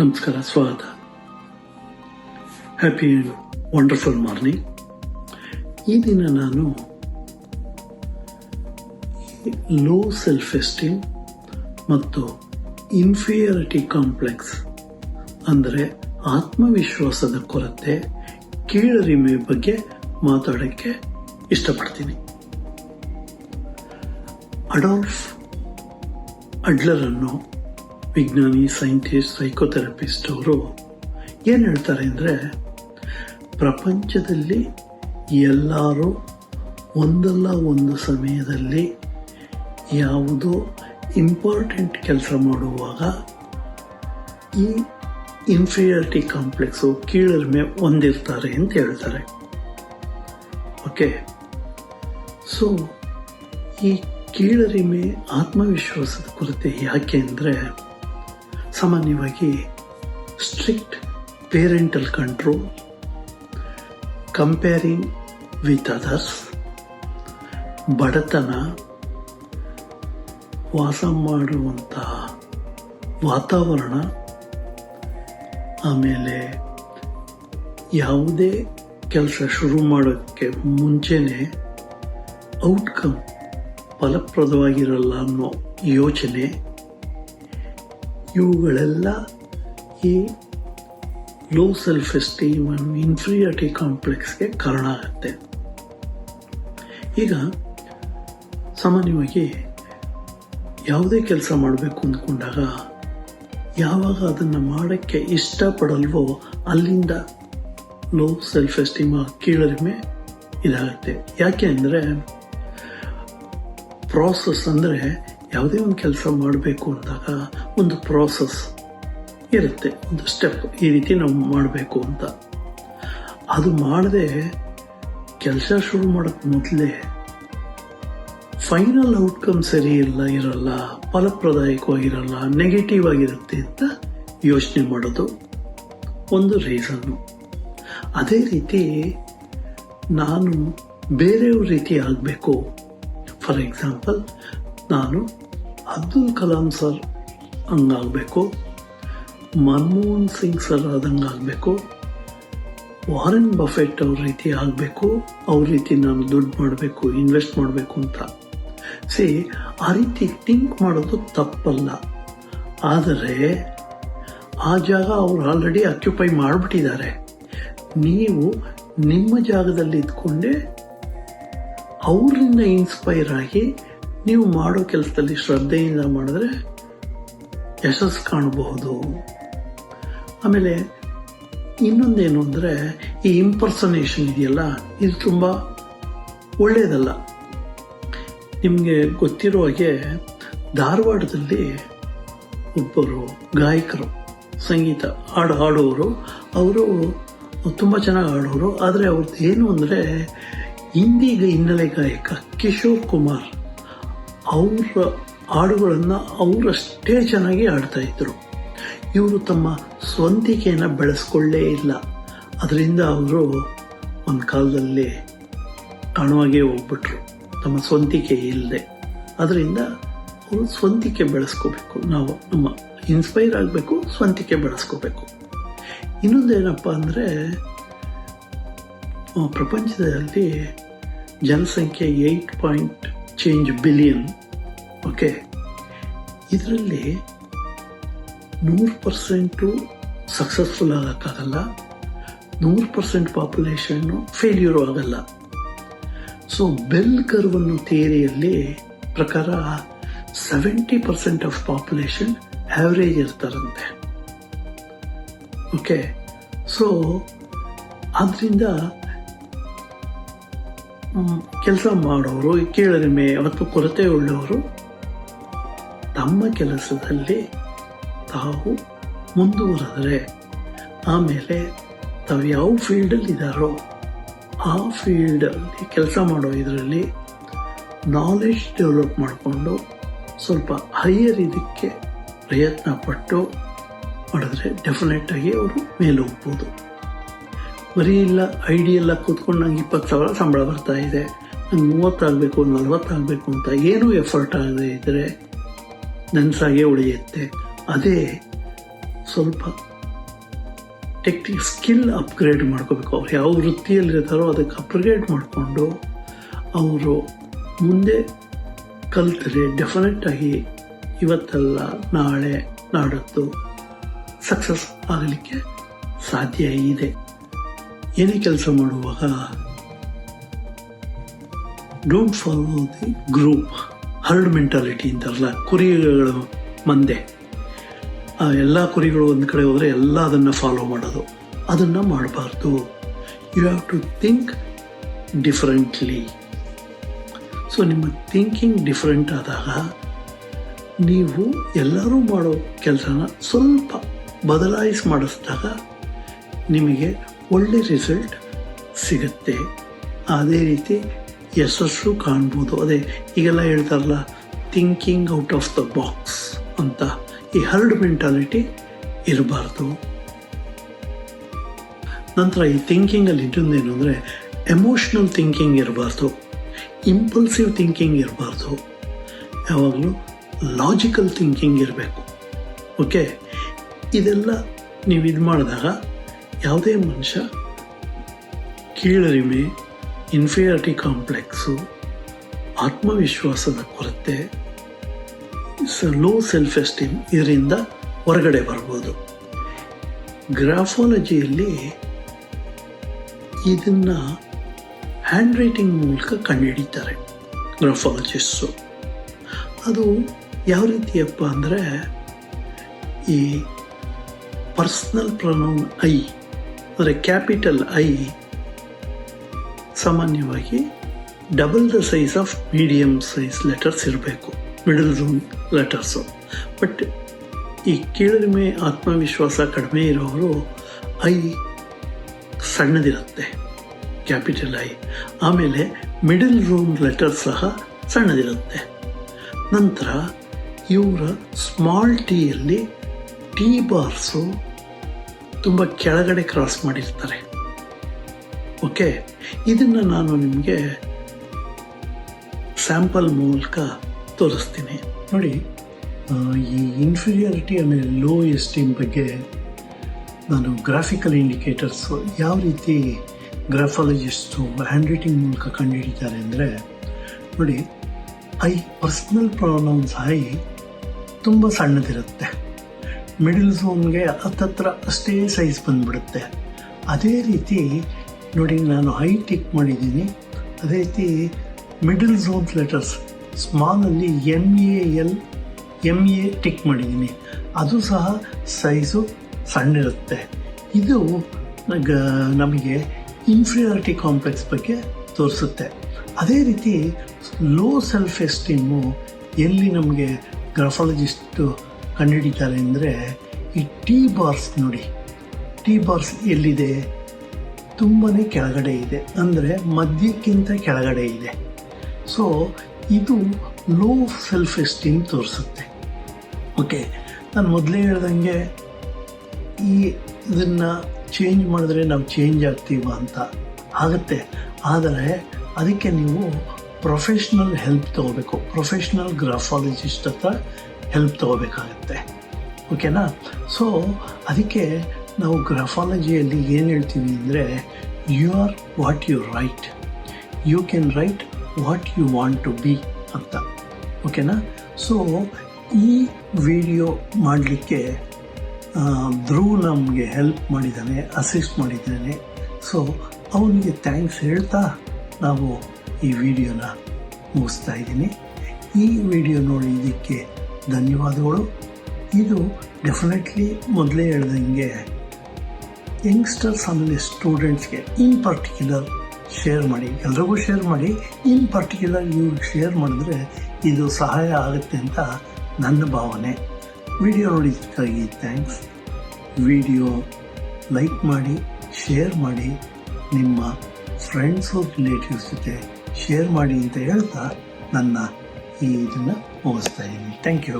ನಮಸ್ಕಾರ, ಸ್ವಾಗತ. Happy and wonderful morning. ಈ ದಿನ ನಾನು ಲೋ ಸೆಲ್ಫ್ ಎಸ್ಟೀಮ್ ಮತ್ತು ಇನ್ಫೀರಿಯಾರಿಟಿ ಕಾಂಪ್ಲೆಕ್ಸ್ ಅಂದರೆ ಆತ್ಮವಿಶ್ವಾಸದ ಕೊರತೆ, ಕೀಳರಿಮೆ ಬಗ್ಗೆ ಮಾತಾಡೋಕ್ಕೆ ಇಷ್ಟಪಡ್ತೀನಿ. ಅಡಾಲ್ಫ್ ಅಡ್ಲರ್ ಅನ್ನೋ ವಿಜ್ಞಾನಿ, ಸೈಂಟಿಸ್ಟ್, ಸೈಕೋಥೆರಪಿಸ್ಟ್ ಅವರು ಏನು ಹೇಳ್ತಾರೆ ಅಂದರೆ, ಪ್ರಪಂಚದಲ್ಲಿ ಎಲ್ಲರೂ ಒಂದಲ್ಲ ಒಂದು ಸಮಯದಲ್ಲಿ ಯಾವುದೋ ಇಂಪಾರ್ಟೆಂಟ್ ಕೆಲಸ ಮಾಡುವಾಗ ಈ ಇನ್ಫೀರಿಯಾರಿಟಿ ಕಾಂಪ್ಲೆಕ್ಸು, ಕೀಳರಿಮೆ ಹೊಂದಿರ್ತಾರೆ ಅಂತ ಹೇಳ್ತಾರೆ. ಓಕೆ, ಸೊ ಈ ಕೀಳರಿಮೆ, ಆತ್ಮವಿಶ್ವಾಸದ ಕೊರತೆ ಯಾಕೆ ಅಂದರೆ, ಸಾಮಾನ್ಯವಾಗಿ strict parental control, comparing with others, ಬಡತನ, ವಾಸ ಮಾಡುವಂತಹ ವಾತಾವರಣ, ಆಮೇಲೆ ಯಾವುದೇ ಕೆಲಸ ಶುರು ಮಾಡೋಕ್ಕೆ ಮುಂಚೆನೇ ಔಟ್ಕಮ್ ಫಲಪ್ರದವಾಗಿರಲ್ಲ ಅನ್ನೋ ಯೋಚನೆ, ಇವುಗಳೆಲ್ಲ ಈ low self esteem and inferiority ಕಾಂಪ್ಲೆಕ್ಸ್ಗೆ ಕಾರಣ ಆಗುತ್ತೆ. ಈಗ ಸಾಮಾನ್ಯವಾಗಿ ಯಾವುದೇ ಕೆಲಸ ಮಾಡಬೇಕು ಅಂದ್ಕೊಂಡಾಗ ಯಾವಾಗ ಅದನ್ನು ಮಾಡೋಕ್ಕೆ ಇಷ್ಟಪಡಲ್ವೋ ಅಲ್ಲಿಂದ ಲೋ ಸೆಲ್ಫ್ ಎಸ್ಟೀಮ್, ಕೀಳರಿಮೆ ಇದಾಗುತ್ತೆ. ಯಾಕೆ ಅಂದರೆ, ಪ್ರಾಸೆಸ್ ಅಂದರೆ ಯಾವುದೇ ಒಂದು ಕೆಲಸ ಮಾಡಬೇಕು ಅಂದಾಗ ಒಂದು ಪ್ರಾಸೆಸ್ ಇರುತ್ತೆ, ಒಂದು ಸ್ಟೆಪ್, ಈ ರೀತಿ ನಾವು ಮಾಡಬೇಕು ಅಂತ. ಅದು ಮಾಡದೆ ಕೆಲಸ ಶುರು ಮಾಡೋಕ್ಕೆ ಮೊದಲೇ ಫೈನಲ್ ಔಟ್ಕಮ್ ಸರಿ ಇರಲ್ಲ, ಫಲಪ್ರದಾಯಕವಾಗಿರಲ್ಲ, ನೆಗೆಟಿವ್ ಆಗಿರುತ್ತೆ ಅಂತ ಯೋಚನೆ ಮಾಡೋದು ಒಂದು ರೀಸನ್ನು. ಅದೇ ರೀತಿ ನಾನು ಬೇರೆಯವ್ರ ರೀತಿ ಆಗಬೇಕು. ಫಾರ್ ಎಕ್ಸಾಂಪಲ್, ನಾನು ಅಬ್ದುಲ್ ಕಲಾಂ ಸರ್ ಹಂಗಾಗಬೇಕು, ಮನಮೋಹನ್ ಸಿಂಗ್ ಸರ್ ಆದಂಗೆ ಆಗಬೇಕು, ವಾರೆನ್ ಬಫೆಟ್ ಅವ್ರ ರೀತಿ ಆಗಬೇಕು, ಅವ್ರ ರೀತಿ ನಾನು ದುಡ್ಡು ಮಾಡಬೇಕು, ಇನ್ವೆಸ್ಟ್ ಮಾಡಬೇಕು ಅಂತ. ಆ ರೀತಿ ಥಿಂಕ್ ಮಾಡೋದು ತಪ್ಪಲ್ಲ. ಆದರೆ ಆ ಜಾಗ ಅವ್ರು ಆಲ್ರೆಡಿ ಆಕ್ಯುಪೈ ಮಾಡಿಬಿಟ್ಟಿದ್ದಾರೆ. ನೀವು ನಿಮ್ಮ ಜಾಗದಲ್ಲಿ ಇದ್ಕೊಂಡೆ ಅವರಿಂದ ಇನ್ಸ್ಪೈರ್ ಆಗಿ ನೀವು ಮಾಡೋ ಕೆಲಸದಲ್ಲಿ ಶ್ರದ್ಧೆಯಿಂದ ಮಾಡಿದ್ರೆ ಯಶಸ್ಸು ಕಾಣಬಹುದು. ಆಮೇಲೆ ಇನ್ನೊಂದೇನು ಅಂದರೆ, ಈ ಇಂಪರ್ಸನೇಷನ್ ಇದೆಯಲ್ಲ, ಇದು ತುಂಬ ಒಳ್ಳೆಯದಲ್ಲ. ನಿಮಗೆ ಗೊತ್ತಿರೋ ಹಾಗೆ ಧಾರವಾಡದಲ್ಲಿ ಒಬ್ಬರು ಗಾಯಕರು, ಸಂಗೀತ ಹಾಡುವವರು, ಅವರು ತುಂಬ ಚೆನ್ನಾಗಿ ಹಾಡೋರು. ಆದರೆ ಅವ್ರದ್ದು ಏನು ಅಂದರೆ, ಹಿಂದಿಗೆ ಹಿನ್ನೆಲೆ ಗಾಯಕ ಕಿಶೋರ್ ಕುಮಾರ್ ಅವರ ಹಾಡುಗಳನ್ನು ಅವರಷ್ಟೇ ಚೆನ್ನಾಗಿ ಹಾಡ್ತಾ ಇದ್ರು. ಇವರು ತಮ್ಮ ಸ್ವಂತಿಕೆಯನ್ನು ಬೆಳೆಸ್ಕೊಳ್ಳೇ ಇಲ್ಲ. ಅದರಿಂದ ಅವರು ಒಂದು ಕಾಲದಲ್ಲಿ ಕಾಣುವಾಗೇ ಹೋಗ್ಬಿಟ್ರು, ತಮ್ಮ ಸ್ವಂತಿಕೆ ಇಲ್ಲದೆ. ಅದರಿಂದ ಅವರು ಸ್ವಂತಿಕೆ ಬೆಳೆಸ್ಕೋಬೇಕು, ನಾವು ನಮ್ಮ ಇನ್ಸ್ಪೈರ್ ಆಗಬೇಕು, ಸ್ವಂತಿಕೆ ಬೆಳೆಸ್ಕೋಬೇಕು. ಇನ್ನೊಂದೇನಪ್ಪ ಅಂದರೆ, ಪ್ರಪಂಚದಲ್ಲಿ ಜನಸಂಖ್ಯೆ 8 ಬಿಲಿಯನ್. ಓಕೆ, ಇದರಲ್ಲಿ 100% ಸಕ್ಸಸ್ಫುಲ್ ಆಗೋಕ್ಕಾಗಲ್ಲ, 100% ಪಾಪ್ಯುಲೇಷನ್ನು ಫೇಲ್ಯೂರು ಆಗಲ್ಲ. ಸೊ ಬೆಲ್ ಕರ್ವ್ ಅನ್ನೋ ಥಿಯರಿಯಲ್ಲಿ ಪ್ರಕಾರ 70% ಆಫ್ ಪಾಪ್ಯುಲೇಷನ್ ಆವ್ರೇಜ್ ಇರ್ತಾರಂತೆ. ಓಕೆ, ಸೊ ಆದ್ದರಿಂದ ಕೆಲಸ ಮಾಡೋರು, ಕೀಳರಿಮೆ ಮತ್ತು ಕೊರತೆ ಉಳ್ಳವರು ತಮ್ಮ ಕೆಲಸದಲ್ಲಿ ತಾವು ಮುಂದುವರೆದರೆ, ಆಮೇಲೆ ತಾವು ಯಾವ ಫೀಲ್ಡಲ್ಲಿ ಇದ್ದಾರೋ ಆ ಫೀಲ್ಡಲ್ಲಿ ಕೆಲಸ ಮಾಡೋ ಇದರಲ್ಲಿ ನಾಲೆಡ್ಜ್ ಡೆವಲಪ್ ಮಾಡಿಕೊಂಡು ಸ್ವಲ್ಪ ಹೈಯರ್ ಇದಕ್ಕೆ ಪ್ರಯತ್ನ ಪಟ್ಟು ಮಾಡಿದ್ರೆ ಡೆಫಿನೆಟಾಗಿ ಅವರು ಮೇಲೆ ಹೋಗ್ಬೋದು. ಬರೀ ಇಲ್ಲ ಐಡಿಯಲ್ಲ ಕೂತ್ಕೊಂಡು ನಂಗೆ 20,000 ಸಂಬಳ ಬರ್ತಾ ಇದೆ, ನಂಗೆ 30 ಆಗಬೇಕು, 40 ಆಗಬೇಕು ಅಂತ ಏನೂ ಎಫರ್ಟ್ ಆಗದೆ ಇದ್ದರೆ ನೆನಸಾಗೆ ಉಳಿಯುತ್ತೆ. ಅದೇ ಸ್ವಲ್ಪ ಸ್ಕಿಲ್ ಅಪ್ಗ್ರೇಡ್ ಮಾಡ್ಕೋಬೇಕು. ಅವ್ರು ಯಾವ ವೃತ್ತಿಯಲ್ಲಿರ್ತಾರೋ ಅದಕ್ಕೆ ಅಪ್ಗ್ರೇಡ್ ಮಾಡಿಕೊಂಡು ಅವರು ಮುಂದೆ ಕಲ್ತರೆ ಡೆಫಿನೆಟ್ಟಾಗಿ ಇವತ್ತಲ್ಲ ನಾಳೆ ನಾಡದ್ದು ಸಕ್ಸಸ್ ಆಗಲಿಕ್ಕೆ ಸಾಧ್ಯ ಇದೆ. ಏನೇ ಕೆಲಸ ಮಾಡುವಾಗ don't follow the group, heard mentality ಅಂತಾರಲ್ಲ, ಕುರಿಗಳ ಮಂದೆ. ಎಲ್ಲ ಕುರಿಗಳು ಒಂದು ಕಡೆ ಹೋದರೆ ಎಲ್ಲ ಅದನ್ನು ಫಾಲೋ ಮಾಡೋದು, ಅದನ್ನು ಮಾಡಬಾರ್ದು. You have to think differently. So ನಿಮ್ಮ ಥಿಂಕಿಂಗ್ ಡಿಫರೆಂಟ್ ಆದಾಗ ನೀವು ಎಲ್ಲರೂ ಮಾಡೋ ಕೆಲಸನ ಸ್ವಲ್ಪ ಬದಲಾಯಿಸಿ ಮಾಡಿಸಿದಾಗ ನಿಮಗೆ ಒಳ್ಳೆ ರಿಸಲ್ಟ್ ಸಿಗುತ್ತೆ. ಅದೇ ರೀತಿ ಯಶಸ್ಸು ಕಾಣ್ಬೋದು. ಅದೇ ಈಗೆಲ್ಲ ಹೇಳ್ತಾರಲ್ಲ, thinking out of the box ಅಂತ. ಈ ಹರ್ಡ್ ಮೆಂಟಾಲಿಟಿ ಇರಬಾರ್ದು. ನಂತರ ಈ ಥಿಂಕಿಂಗಲ್ಲಿ ಇನ್ನೊಂದೇನು ಅಂದರೆ ಎಮೋಷ್ನಲ್ ಥಿಂಕಿಂಗ್ ಇರಬಾರ್ದು, ಇಂಪಲ್ಸಿವ್ ಥಿಂಕಿಂಗ್ ಇರಬಾರ್ದು. ಯಾವಾಗಲೂ ಲಾಜಿಕಲ್ ಥಿಂಕಿಂಗ್ ಇರಬೇಕು. ಓಕೆ, ಇದೆಲ್ಲ ನೀವು ಇದು ಮಾಡಿದಾಗ ಯಾವುದೇ ಮನುಷ್ಯ ಕೀಳರಿಮೆ, ಇನ್ಫೀರಿಯಾರಿಟಿ ಕಾಂಪ್ಲೆಕ್ಸು, ಆತ್ಮವಿಶ್ವಾಸದ ಕೊರತೆ, ಲೋ ಸೆಲ್ಫ್ ಎಸ್ಟೀಮ್ ಇದರಿಂದ ಹೊರಗಡೆ ಬರ್ಬೋದು. ಗ್ರಾಫಾಲಜಿಯಲ್ಲಿ ಇದನ್ನು ಹ್ಯಾಂಡ್ ರೈಟಿಂಗ್ ಮೂಲಕ ಕಂಡುಹಿಡಿತಾರೆ ಗ್ರಾಫಾಲಜಿಸ್ಟು. ಅದು ಯಾವ ರೀತಿಯಪ್ಪ ಅಂದರೆ, ಈ ಪರ್ಸ್ನಲ್ ಪ್ರೊನೌನ್ ಐ ಅಂದರೆ ಕ್ಯಾಪಿಟಲ್ ಐ ಸಾಮಾನ್ಯವಾಗಿ double the size of medium size letters ಇರಬೇಕು, ಮಿಡಲ್ ಝೋನ್ ಲೆಟರ್ಸು. ಬಟ್ ಈ ಕೀಳರಿಮೆ, ಆತ್ಮವಿಶ್ವಾಸ ಕಡಿಮೆ ಇರೋರು ಐ ಸಣ್ಣದಿರುತ್ತೆ, ಕ್ಯಾಪಿಟಲ್ ಐ. ಆಮೇಲೆ ಮಿಡಲ್ ಝೋನ್ ಲೆಟರ್ಸ್ ಸಹ ಸಣ್ಣದಿರುತ್ತೆ. ನಂತರ ಇವರ ಸ್ಮಾಲ್ ಟಿಯಲ್ಲಿ ಟಿ ಬಾರ್ಸು ತುಂಬ ಕೆಳಗಡೆ ಕ್ರಾಸ್ ಮಾಡಿರ್ತಾರೆ. ಓಕೆ, ಇದನ್ನು ನಾನು ನಿಮಗೆ ಸ್ಯಾಂಪಲ್ ಮೂಲಕ ತೋರಿಸ್ತೀನಿ ನೋಡಿ. ಈ ಇನ್ಫೀರಿಯಾರಿಟಿ ಆಮೇಲೆ ಲೋ ಎಸ್ಟೀಮ್ ಬಗ್ಗೆ ನಾನು ಗ್ರಾಫಿಕಲ್ ಇಂಡಿಕೇಟರ್ಸು ಯಾವ ರೀತಿ ಗ್ರಾಫಾಲಜಿಸ್ಟು ಹ್ಯಾಂಡ್ ರೈಟಿಂಗ್ ಮೂಲಕ ಕಂಡುಹಿಡಿತಾರೆ ಅಂದರೆ ನೋಡಿ, ಐ ಪರ್ಸ್ನಲ್ ಪ್ರೊನೌನ್ಸ್ ಐ ತುಂಬ ಸಣ್ಣದಿರುತ್ತೆ, ಮಿಡಲ್ ಝೋನ್ಗೆ ಹತ್ತತ್ರ ಅಷ್ಟೇ ಸೈಜ್ ಬಂದುಬಿಡುತ್ತೆ. ಅದೇ ರೀತಿ ನೋಡಿ, ನಾನು ಐ ಟಿಕ್ ಮಾಡಿದ್ದೀನಿ. ಅದೇ ರೀತಿ ಮಿಡಲ್ ಝೋನ್ ಲೆಟರ್ಸ್ ಸ್ಮಾಲಲ್ಲಿ MA ಟಿಕ್ ಮಾಡಿದ್ದೀನಿ, ಅದು ಸಹ ಸೈಜು ಸಣ್ಣಿರುತ್ತೆ. ಇದು ನಮಗೆ ಇನ್ಫೀರಿಯಾರಿಟಿ ಕಾಂಪ್ಲೆಕ್ಸ್ ಬಗ್ಗೆ ತೋರಿಸುತ್ತೆ. ಅದೇ ರೀತಿ ಲೋ ಸೆಲ್ಫ್ ಎಸ್ಟೀಮು ಎಲ್ಲಿ ನಮಗೆ ಗ್ರಾಫಾಲಜಿಸ್ಟು ಕಂಡುಹಿಡಿತಾರೆ ಅಂದರೆ, ಈ ಟಿ ಬಾರ್ಸ್ ನೋಡಿ, ಟಿ ಬಾರ್ಸ್ ಎಲ್ಲಿದೆ, ತುಂಬಾ ಕೆಳಗಡೆ ಇದೆ, ಅಂದರೆ ಮಧ್ಯಕ್ಕಿಂತ ಕೆಳಗಡೆ ಇದೆ. ಸೊ ಇದು ಲೋ ಸೆಲ್ಫ್ ಎಸ್ಟೀಮ್ ತೋರಿಸುತ್ತೆ. ಓಕೆ, ನಾನು ಮೊದಲೇ ಹೇಳ್ದಂಗೆ ಇದನ್ನು ಚೇಂಜ್ ಮಾಡಿದ್ರೆ ನಾವು ಚೇಂಜ್ ಆಗ್ತೀವ ಅಂತ ಆಗುತ್ತೆ. ಆದರೆ ಅದಕ್ಕೆ ನೀವು ಪ್ರೊಫೆಷ್ನಲ್ ಹೆಲ್ಪ್ ತೊಗೋಬೇಕು, ಪ್ರೊಫೆಷ್ನಲ್ ಗ್ರಾಫಾಲಜಿಸ್ಟ್ ಹತ್ರ ಹೆಲ್ಪ್ ತೊಗೋಬೇಕಾಗತ್ತೆ. ಓಕೆನಾ? ಸೊ ಅದಕ್ಕೆ ನಾವು ಗ್ರಾಫಾಲಜಿಯಲ್ಲಿ ಏನು ಹೇಳ್ತೀವಿ ಅಂದರೆ, you are what you write, you can write what you want to be ಅಂತ. ಓಕೆನಾ? ಸೊ ಈ ವಿಡಿಯೋ ಮಾಡಲಿಕ್ಕೆ ಧ್ರುವ್ ನಮಗೆ ಹೆಲ್ಪ್ ಮಾಡಿದ್ದಾನೆ, ಅಸಿಸ್ಟ್ ಮಾಡಿದ್ದಾನೆ. ಸೊ ಅವನಿಗೆ ಥ್ಯಾಂಕ್ಸ್ ಹೇಳ್ತಾ ನಾವು ಈ ವಿಡಿಯೋನ ಮುಗಿಸ್ತಾ ಇದ್ದೀನಿ. ಈ ವಿಡಿಯೋ ನೋಡಿದ್ದಕ್ಕೆ ಧನ್ಯವಾದಗಳು. ಇದು ಡೆಫಿನೆಟ್ಲಿ ಮೊದಲೇ ಹೇಳ್ದಂಗೆ ಯಂಗ್ಸ್ಟರ್ಸ್ ಆಮೇಲೆ ಸ್ಟೂಡೆಂಟ್ಸ್ಗೆ ಇನ್ ಪರ್ಟಿಕ್ಯುಲರ್ ಶೇರ್ ಮಾಡಿ, ಎಲ್ರಿಗೂ ಶೇರ್ ಮಾಡಿ. ಇನ್ ಪರ್ಟಿಕ್ಯುಲರ್ ಇವ್ರಿಗೆ ಶೇರ್ ಮಾಡಿದ್ರೆ ಇದು ಸಹಾಯ ಆಗುತ್ತೆ ಅಂತ ನನ್ನ ಭಾವನೆ. ವಿಡಿಯೋ ನೋಡಿದ್ದಕ್ಕಾಗಿ ಥ್ಯಾಂಕ್ಸ್. ವಿಡಿಯೋ ಲೈಕ್ ಮಾಡಿ, ಶೇರ್ ಮಾಡಿ, ನಿಮ್ಮ ಫ್ರೆಂಡ್ಸು ರಿಲೇಟಿವ್ಸ್ ಜೊತೆ ಶೇರ್ ಮಾಡಿ ಅಂತ ಹೇಳ್ತಾ ನನ್ನ ಇದನ್ನು ಮುಗಿಸ್ತಾ ಇದ್ದೀನಿ. Thank you.